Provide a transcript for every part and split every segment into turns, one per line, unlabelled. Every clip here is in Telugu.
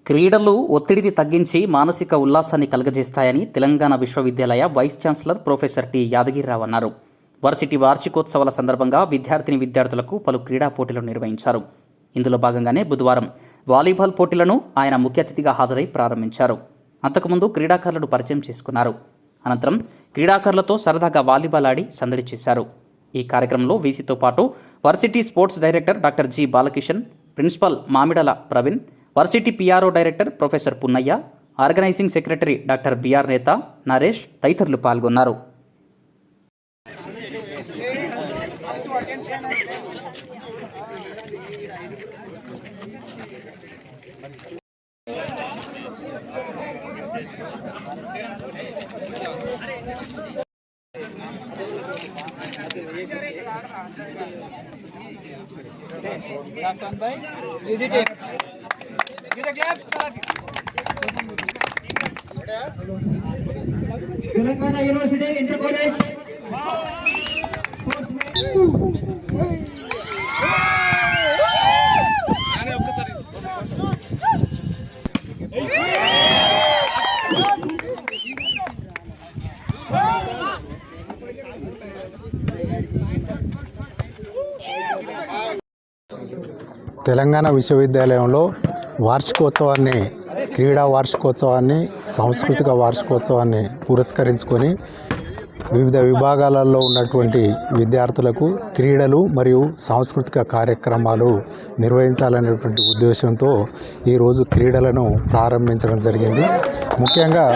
క్రీడలు ఒత్తిడిని తగ్గించి మానసిక ఉల్లాసాన్ని కలుగజేస్తాయని తెలంగాణ విశ్వవిద్యాలయ vice chancellor professor T Yadagirirao అన్నారు. వర్సిటీ వార్షికోత్సవాల సందర్భంగా విద్యార్థులకు పలు క్రీడా పోటీలు నిర్వహించారు. ఇందులో భాగంగానే బుధవారం వాలీబాల్ పోటీలను ఆయన ముఖ్య అతిథిగా హాజరై ప్రారంభించారు. అంతకుముందు క్రీడాకారులను పరిచయం చేసుకున్నారు. అనంతరం క్రీడాకారులతో సరదాగా వాలీబాల్ ఆడి సందడి చేశారు. ఈ కార్యక్రమంలో వీసీతో పాటు varsity sports director doctor G Balakishan, principal Mamidala Praveen, varsity PRO director professor Punnaiah, organizing secretary doctor BR Netha, Naresh తదితరులు పాల్గొన్నారు.
Telangana university inter college
Telangana విశ్వవిద్యాలయంలో క్రీడా వార్షికోత్సవాన్ని, సాంస్కృతిక వార్షికోత్సవాన్ని పురస్కరించుకొని వివిధ విభాగాలలో ఉన్నటువంటి విద్యార్థులకు క్రీడలు మరియు సాంస్కృతిక కార్యక్రమాలు నిర్వహించాలనేటువంటి ఉద్దేశంతో ఈరోజు క్రీడలను ప్రారంభించడం జరిగింది. ముఖ్యంగా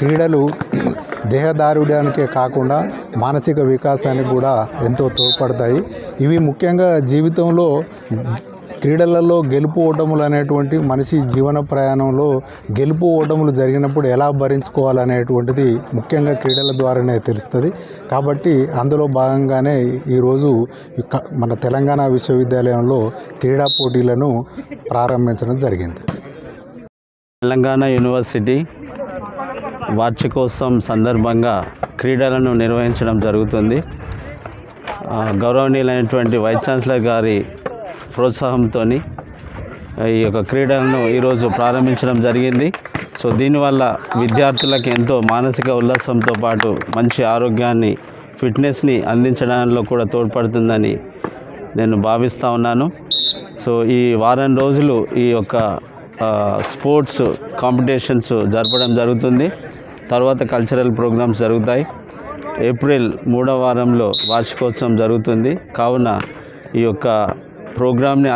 క్రీడలు దేహదారుడ్యానికే కాకుండా మానసిక వికాసానికి కూడా ఎంతో తోడ్పడతాయి. ఇవి ముఖ్యంగా జీవితంలో క్రీడలలో గెలుపు ఓటములు అనేటువంటి మనిషి జీవన ప్రయాణంలో గెలుపు ఓటములు జరిగినప్పుడు ఎలా భరించుకోవాలనేటువంటిది ముఖ్యంగా క్రీడల ద్వారానే తెలుస్తుంది. కాబట్టి అందులో భాగంగానే ఈరోజు మన తెలంగాణ విశ్వవిద్యాలయంలో క్రీడా పోటీలను ప్రారంభించడం జరిగింది.
తెలంగాణ యూనివర్సిటీ వార్షికోత్సవం సందర్భంగా క్రీడలను నిర్వహించడం జరుగుతుంది. గౌరవనీయులైనటువంటి వైస్ ఛాన్సలర్ గారి ప్రోత్సాహంతో ఈ యొక్క క్రీడలను ఈరోజు ప్రారంభించడం జరిగింది. సో దీనివల్ల విద్యార్థులకు ఎంతో మానసిక ఉల్లాసంతో పాటు మంచి ఆరోగ్యాన్ని, ఫిట్నెస్ని అందించడంలో కూడా తోడ్పడుతుందని నేను భావిస్తూ ఉన్నాను. సో ఈ వారం రోజులు ఈ యొక్క స్పోర్ట్స్ కాంపిటీషన్స్ జరపడం జరుగుతుంది. తర్వాత కల్చరల్ ప్రోగ్రామ్స్ జరుగుతాయి. ఏప్రిల్ 3వ వారంలో వార్షికోత్సవం జరుగుతుంది. కావున ఈ యొక్క ప్రోగ్రామ్ని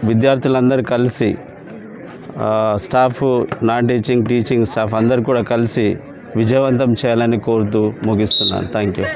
విద్యార్థులందరూ కలిసి, స్టాఫ్, నాన్ టీచింగ్ స్టాఫ్ అందరూ కూడా కలిసి విజయవంతం చేయాలని కోరుతూ ముగిస్తున్నాను. Thank you.